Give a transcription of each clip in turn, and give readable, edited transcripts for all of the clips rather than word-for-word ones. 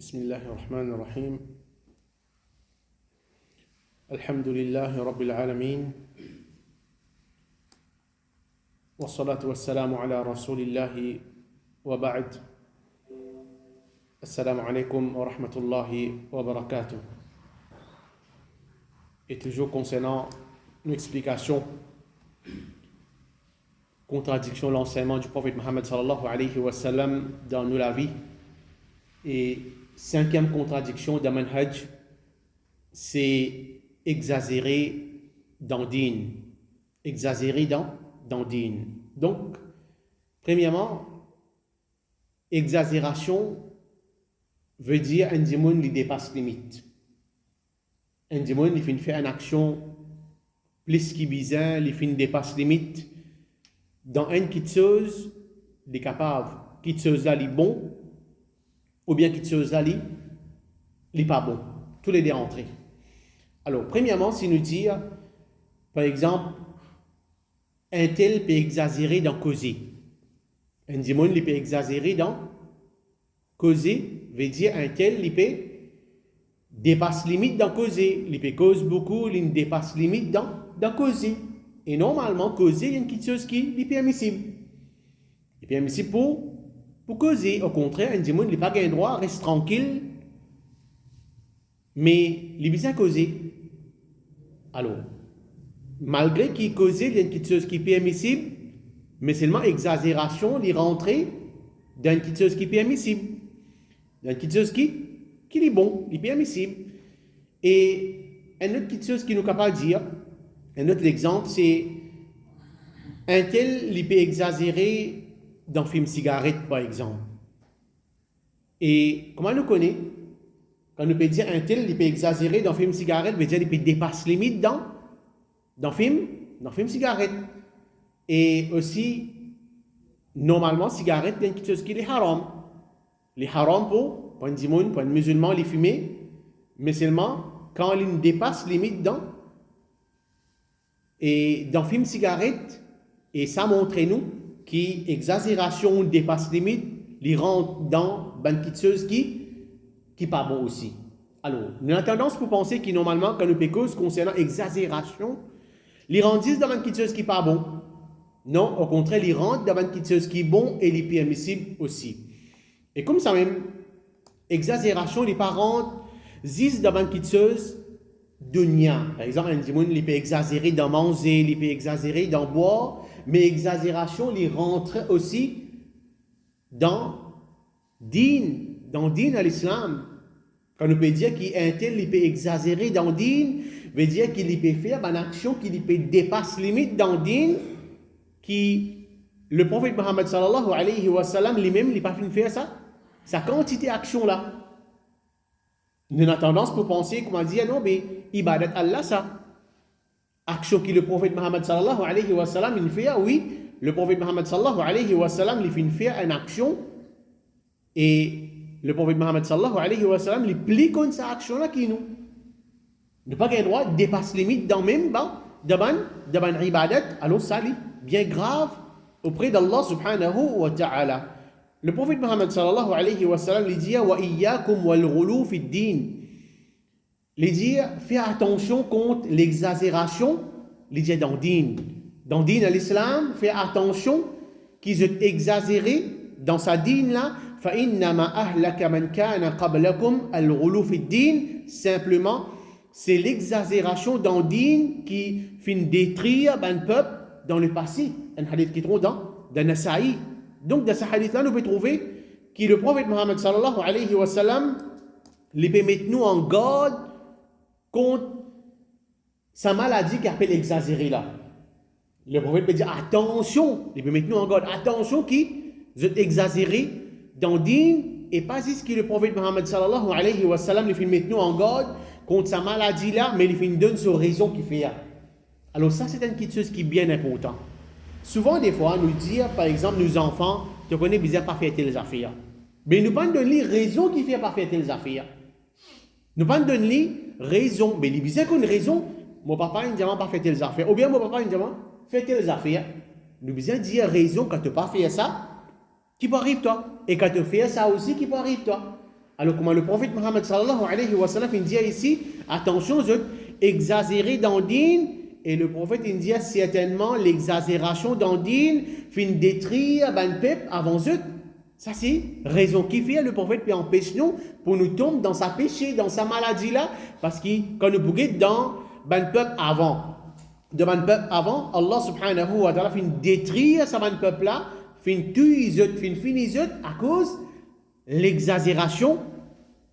بسم الله الرحمن الرحيم الحمد لله رب العالمين والصلاة والسلام على رسول الله وبعد السلام عليكم ورحمة الله وبركاته. Et toujours concernant une explication, contradiction de l'enseignement du prophète Mohammed sallallahu alayhi wa sallam dans nous la vie. Et cinquième contradiction de manhaj, c'est exagérer dans din. Exagérer dans din. Donc, premièrement, exagération veut dire un démon qui dépasse limite. Un démon qui fait une action plus qui bizarre, qui dépasse limite. Dans une petite chose, il est capable, petite chose là, il est bon, ou bien quelque chose là, il n'est pas bon. Tous les deux rentrés. Alors, premièrement, si nous dire, par exemple, un tel peut exagérer dans causer. Un démon, il peut exagérer dans causer, veut dire un tel, il peut dépasse limite dans causer. Il peut cause beaucoup, il dépasse limite dans causer. Et normalement, causer, il y a une petite chose qui est permissible. Il est permissible pour causer. Au contraire, un démon, il n'a pas un droit, reste tranquille, mais il est bien causé. Alors, malgré qu'il cause, il y a une petite chose qui est permissible, mais seulement exagération, il rentre dans une petite chose qui est permissible. Dans une petite chose qui est bon, qui est permissible. Et une autre petite chose qui nous est capable de dire, un autre exemple, c'est un tel, il peut exagérer dans le film cigarette, par exemple. Et comment nous connaît? Quand nous peut dire un tel, il peut exagérer dans le film cigarette, veut dire qu'il peut dépasser limite dans le film cigarette. Et aussi, normalement, cigarette, il y a quelque chose qui est haram. Il est haram pour un dimoun, pour un musulman, les fumer, mais seulement quand il dépasse limite dans. Et dans le film cigarette, et ça montre nous qu'exagération dépasse limite, il rentre dans une petite chose qui n'est pas bon aussi. Alors, nous avons tendance pour penser que normalement, quand nous pécons concernant exagération, il rentre dans une petite chose qui n'est pas bon. Non, au contraire, il rentre dans une petite chose qui est bon et il est permissible aussi. Et comme ça même, exagération, les parents disent dans une petite chose dunya. Par exemple, un démon, il peut exagérer dans manger, il peut exagérer dans boire, mais exagération, il rentre aussi dans din à l'islam. Quand on peut dire qu'un tel, il peut exagérer dans din, veut dire qu'il peut faire une action qui peut dépasser limite dans din, qui le prophète Mohammed sallallahu alayhi wa sallam lui-même, il n'a pas fait faire ça. Sa quantité d'action là. Nous avons tendance pour penser, comment dire, non, mais ibadat Allah, ça. Action que le prophète Mohammed sallallahu alayhi wa sallam, il fait, oui, le prophète Mohammed sallallahu alayhi wa sallam, il fait une action, et le prophète Mohammed sallallahu alayhi wa sallam, il plie contre cette action-là qui nous. Ne pas qu'un droit dépasse limite dans même, dans ibadat, alors ça, est bien grave auprès d'Allah subhanahu wa ta'ala. Le prophète Mohammed sallallahu alayhi wa sallam lui dit wa iyyakum wal ghulu fi din. Il dit fais attention contre l'exagération, il dit dans din. Dans din à l'islam, fais attention qu'ils aient exagéré dans sa din là, fa innama ahlaka man kana qablakum al ghulu fi din, simplement c'est l'exagération dans din qui fait détruire un peuple dans le passé. Un hadith qui trouve dans Nasa'i. Donc, dans ce hadith-là, nous pouvons trouver que le prophète Mohammed sallallahu alayhi wa sallam, il peut mettre nous en garde contre sa maladie qui appelle exagérée là. Le prophète peut dire attention, il peut mettre nous en garde, attention qui est exagéré dans din et pas juste que le prophète Mohammed sallallahu alayhi wa sallam, il peut mettre nous en garde contre sa maladie là, mais il fait donne sa raison qu'il fait. Alors, ça, c'est une petite chose qui est bien importante. Souvent, des fois, nous dire, par exemple, nos enfants, tu connais bien pas faire telles affaires. Mais nous ne pas donner raison qui fait pas faire telles affaires. Nous ne pas donner raison. Mais il disait qu'une raison, mon papa, il ne dit pas faire telles affaires. Ou bien mon papa, il dit faire telles affaires. Nous besoin dire raison quand tu ne pas faire ça, qui peut arriver toi. Et quand tu fais ça aussi, qui peut arriver toi. Alors, comment le prophète Mohammed sallallahu alayhi wa sallam, il dit ici, attention, vous exagérez dans le din, et le prophète, il dit certainement l'exagération dans le din, fin détruire ben peuple avant eux. Ça, c'est raison qui fait le prophète peut empêcher nous pour nous tomber dans sa péché, dans sa maladie là, parce que quand nous bouguons dans ben peuple avant, de ben peuple avant, Allah subhanahu wa ta'ala fin détruire sa ben peuple là, fin tuer fin finir à cause l'exagération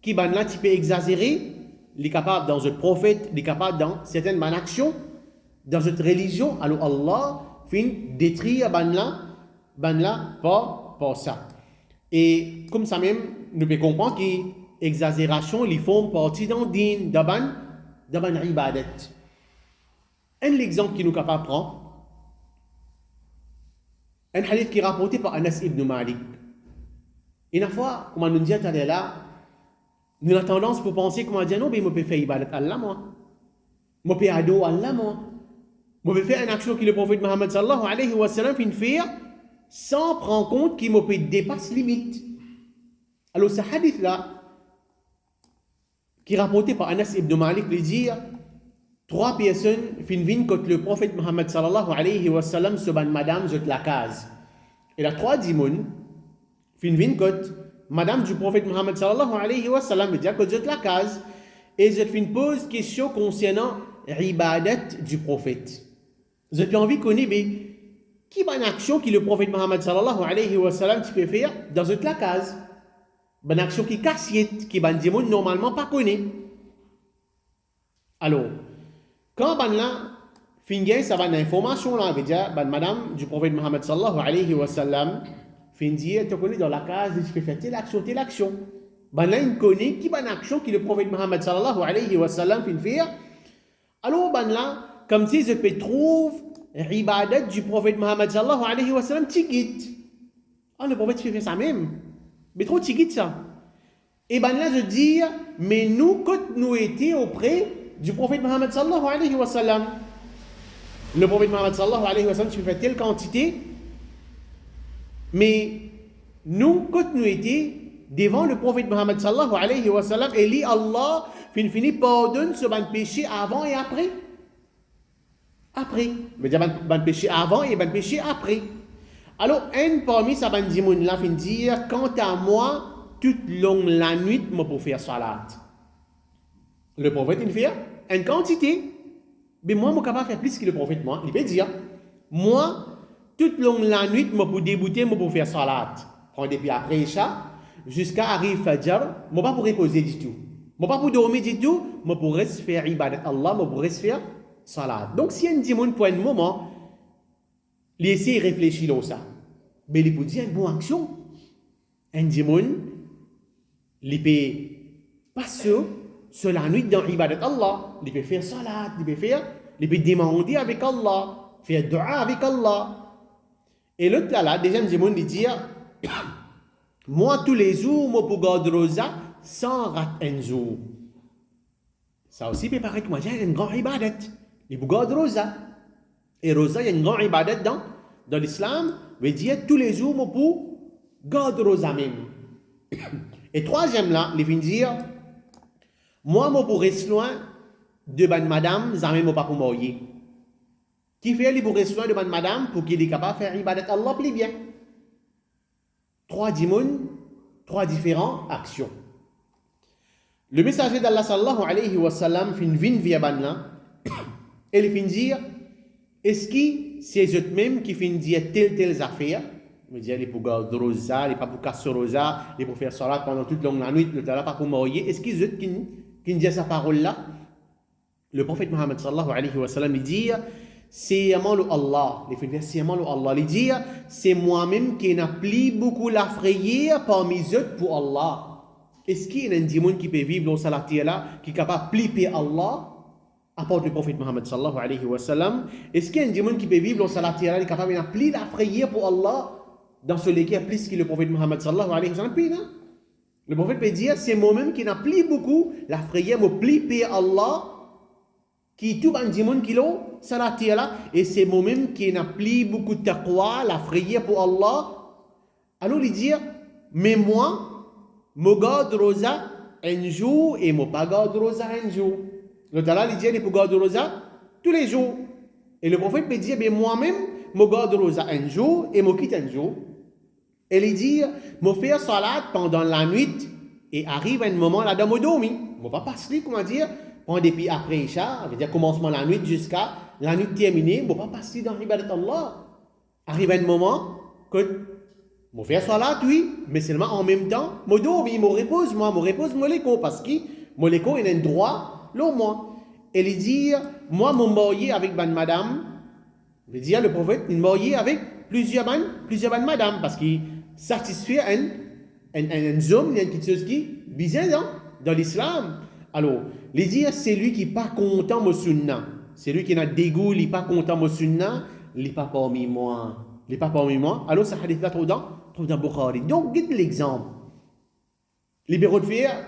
qui ben là tu peux exagérer, il est capable dans un prophète, il est capable dans certaines actions, dans cette religion, alors Allah fin détruire ben là pas ça. Et comme ça même, nous pouvons comprendre que l'exagération, ils font partie d'un din, d'un ibadat. Un exemple qui nous capable prendre, un hadith qui est rapporté par Anas ibn Malik. Une fois, comme on nous dit à là, nous avons tendance pour penser, comment dire, non, mais je peux faire ibadat Allah, moi. Je peux adorer Allah, moi. Je peux faire une action que le prophète Muhammad sallallahu alayhi wa sallam fait sans prendre compte qu'il me peut dépasser limite. Alors, ce hadith-là, qui est rapporté par Anas ibn Malik, il dit, 3 personnes viennent quand le prophète Muhammad sallallahu alayhi wa sallam se bat madame de la case. Et la 3 dimon, viennent quand madame du prophète Muhammad sallallahu alayhi wa sallam dit que de la case, et je pose question concernant l'ibadat du prophète. Je peux envie de connaître, mais qui est une action que le prophète Muhammad sallallahu alayhi wa sallam tu peux faire dans une case? Une action qui est cassiette, qui est une normalement pas connaît. Alors, quand ben là, fingain, ça va une information là, veut dire, ben madame du prophète Muhammad sallallahu alayhi wa sallam, fin dire, tu connais dans la case, tu peux faire telle action. Ben là, il connaît qui est une action que le prophète Muhammad sallallahu alayhi wa sallam fin faire. Alors, ben là, comme si je peux trouver l'ibadat du prophète Muhammad sallallahu alayhi wa sallam, tigit. Ah, le prophète fait ça même. Mais trop tigit ça. Et ben là, je dis, mais nous, quand nous étions auprès du prophète Muhammad sallallahu alayhi wa sallam, le prophète Muhammad sallallahu alayhi wa sallam, tu fais telle quantité, mais nous, quand nous étions devant le prophète Muhammad sallallahu alayhi wa sallam, et lui, Allah, fini pardonne ce ban péché avant et après. Après. Mais il y a un péché avant et un péché après. Alors, un parmi ces bandimoun là fin dire, quant à moi, toute longue la nuit, je peux faire salat. Le prophète, il fait une quantité. Mais moi, je suis capable de faire plus que le prophète. Moi, il peut dire, moi, toute longue la nuit, je peux débuter, je peux faire salat. Prendre depuis après ça, jusqu'à arriver Fajr, je ne peux pas reposer du tout. Je ne peux pas dormir du tout, je peux faire ibadat Allah, je peux faire salat. Donc, si un dimoun pour un moment, laissez réfléchir à ça. Mais il peut dire une bonne action. Un dimoun, il peut passer sur la nuit dans l'ibadat Allah. Il peut faire salat, il peut demander avec Allah, faire dua avec Allah. Et l'autre là, deuxième dimoun, il dit, moi tous les jours, je peux garder rosa sans rater un jour. Ça aussi peut paraître que moi j'ai une grande ibadat. Il peut garder rosa. Et rosa, il y a une grande ibadat dans l'islam, veut dire tous les jours, je peux garder rosa même. Et troisième là, il vient dire, moi, je peux rester loin de madame, ça même pas pour mourir. Qui fait, il peut rester loin de madame pour qu'il est capable de faire ibadat Allah plus bien. 3 dimon, 3 différentes actions. Le messager d'Allah sallallahu alayhi wa sallam fin vin via banla, et il fin dire, est-ce que c'est eux-mêmes qui fin dire telle affaire? Il dit, il pour garder rosa, il pas pour casser rosa, il pour faire salat pendant toute la nuit, le tala pas pour mourir. Est-ce qu'ils eux qui disent sa parole là? Le prophète Muhammad sallallahu alayhi wa sallam il dit, c'est Allah, il fait c'est Allah, il dit, c'est moi-même qui n'applique beaucoup la frayeur parmi eux pour Allah. Est-ce qu'il y a un démon qui peut vivre dans salat là, qui est capable de plier Allah? Apporte le prophète Muhammad sallallahu alayhi wa sallam. Est-ce qu'il y a un démon qui peut vivre dans salat là, qui est capable de plier la frayeur pour Allah? Dans ce qui est plus que le prophète Muhammad sallallahu alayhi wa sallam plie, non? Le prophète peut dire, c'est moi-même qui n'applique beaucoup la frayeur, me plie Allah, qui tout un démon qui l'ont salat là, et c'est moi-même qui n'applique beaucoup de taqwa, la frayeur pour Allah. Alors il dit, mais moi, mo garde rosa un jour et mo pas garde rosa un jour. Le Talal, il dit, il faut garder rosa tous les jours. Et le prophète me dit, mais moi-même, je garde rosa un jour et je quitte un jour. Et il dit, je fais salat pendant la nuit et arrive un moment là dans mon dormi. Je ne vais pas passer, comment dire, pendant depuis après Isha, ça veut dire commencement la nuit jusqu'à la nuit terminée, je ne vais pas passer dans l'ibadat Allah. Arrive un moment que je fais salat, oui, mais seulement en même temps, je dormi, je repose, parce que mon écho est un droit, là, moi. Et il dit, moi, mon marié avec ma madame, il dit, le prophète, il marié avec plusieurs madame, parce qu'il satisfait un homme, quelque chose qui est bizarre dans l'islam. Alors, il dit, c'est lui qui n'est pas content de sunna. C'est lui qui a dégoût, il n'est pas content de sunna, il n'est pas parmi moi. Il n'est pas parmi moi. Alors, ce hadith-là, trouve dans Bukhari. Donc, dites l'exemple. Les bureaux de fer,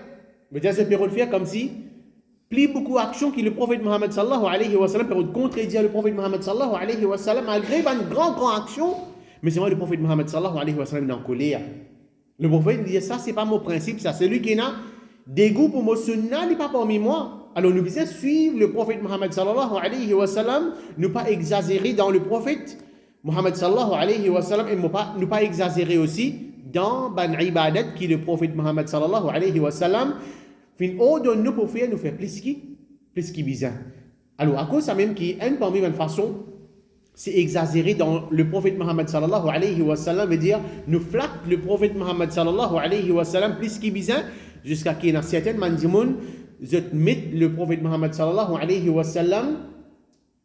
je veux dire, ce bureau de fer comme si, plus beaucoup d'actions que le prophète Mohammed sallallahu alayhi wa sallam pour contredire le prophète Mohammed sallallahu alayhi wa sallam malgré une grande action, mais c'est moi le prophète Mohammed sallallahu alayhi wa sallam dans la colère. Le prophète dit ça c'est pas mon principe, ça c'est lui qui a dégoût pour mon sunna, il n'est pas parmi moi. Alors nous devons suivre le prophète Mohammed sallallahu alayhi wa sallam, ne pas exagérer dans le prophète Mohammed sallallahu alayhi wa sallam et ne pas exagérer aussi dans ban ibadat qui le prophète Mohammed sallallahu alayhi wa sallam fin ordonne nous pour faire nous faire plus qui bizarre. Alors à cause ça même qui est parmi une façon c'est exagéré dans le prophète Mohammed sallallahu alayhi wa sallam veut dire nous flatte le prophète Mohammed sallallahu alayhi wa sallam plus qui bizarre jusqu'à qu'il y a certaines mandimoun je mets le prophète Mohammed sallallahu alayhi wa sallam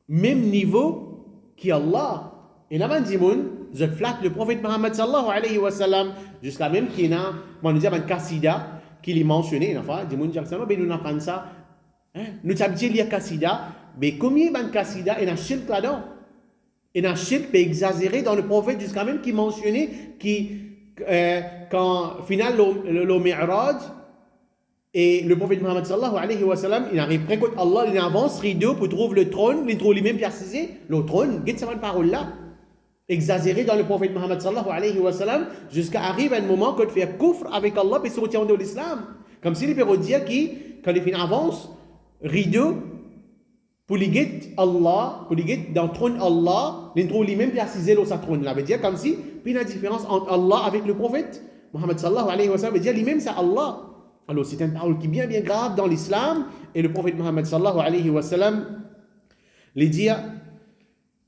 même niveau qu'Allah et la mandimoun je flatte le prophète Mohammed sallallahu alayhi wa sallam jusqu'à même qu'il y a on dit un kasida qu'il est mentionné, enfin, des gens disent que nous n'avons ça. Nous avons dit qu'il y a Kassida, mais combien de Kassida et un shirk là-dedans? Et un shirk peut exagérer dans le prophète jusqu'à même qui mentionnait quand final le Mi'raj et le prophète Mohammed sallallahu alayhi wa sallam, il arrive près contre Allah, il avance rideau pour trouver le trône, il trouve lui-même précisé, le trône, qu'est-ce que cette parole là? Exagéré dans le prophète Mohammed sallallahu alayhi wa sallam jusqu'à arriver un moment quand il fait kufr avec Allah et se retient de l'islam. Comme si les péros dire qui, quand les fins avancent, rideau, pour les guetter Allah, pour les guetter dans le trône Allah, les trouve lui-même précisé dans sa trône là. Veut dire comme si, puis la différence entre Allah avec le prophète Mohammed sallallahu alayhi wa sallam, veut dire lui-même c'est Allah. Alors c'est une parole qui est bien grave dans l'islam et le prophète Mohammed sallallahu alayhi wa sallam les dit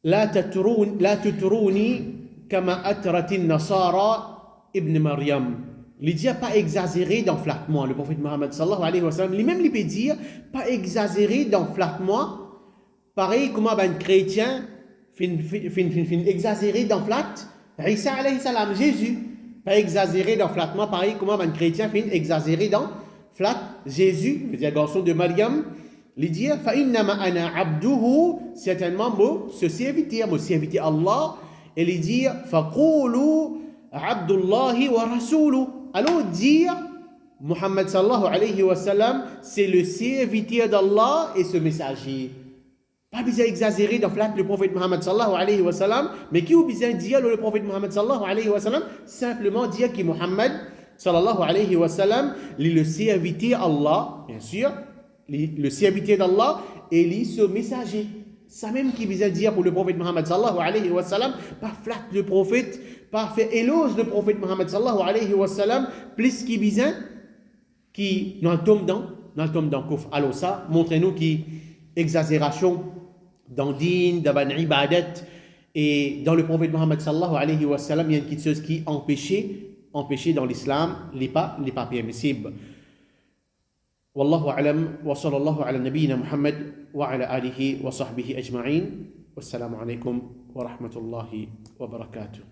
لا تتروني كما أترت النصارى ابن مريم. Il dit pas exagérer dans flattement. Le prophète Mohammed sallallahu alayhi wa sallam, lui-même il peut dire pas exagérer dans flattement. Pareil comme un chrétien fin exagérer dans flat. Isa alayhi salam, Jésus, pas exagérer dans flattement. Pareil comme un chrétien fin exagérer dans flat. Jésus, le garçon de Maryam. Il dit فإنما أنا عبده certainement ce serviteur Allah et il dit فقولوا عبد الله ورسوله. Alors dire Muhammad sallallahu alayhi wa sallam c'est le serviteur d'Allah et ce messager. Pas besoin d'exagérer dans le prophète Muhammad sallallahu alayhi wa sallam, mais qui a besoin de dire le prophète Muhammad sallallahu alayhi wa sallam simplement dire que Muhammad sallallahu alayhi wa sallam est le serviteur Allah bien sûr. Le serviteur d'Allah et lui ce messager. Ça même qui vient dire pour le prophète Mohammed sallallahu alayhi wa sallam, pas flatte le prophète, pas fait éloge le prophète Mohammed sallallahu alayhi wa sallam, plus qui vient qui dans le tombe dans kufr. Alors ça, montrez-nous qui exagération dans din, dans ban ibadat et dans le prophète Mohammed sallallahu alayhi wa sallam, il y a une petite chose qui empêché dans l'islam, n'est pas permissible. والله أعلم وصلى الله على نبينا محمد وعلى آله وصحبه أجمعين والسلام عليكم ورحمة الله وبركاته.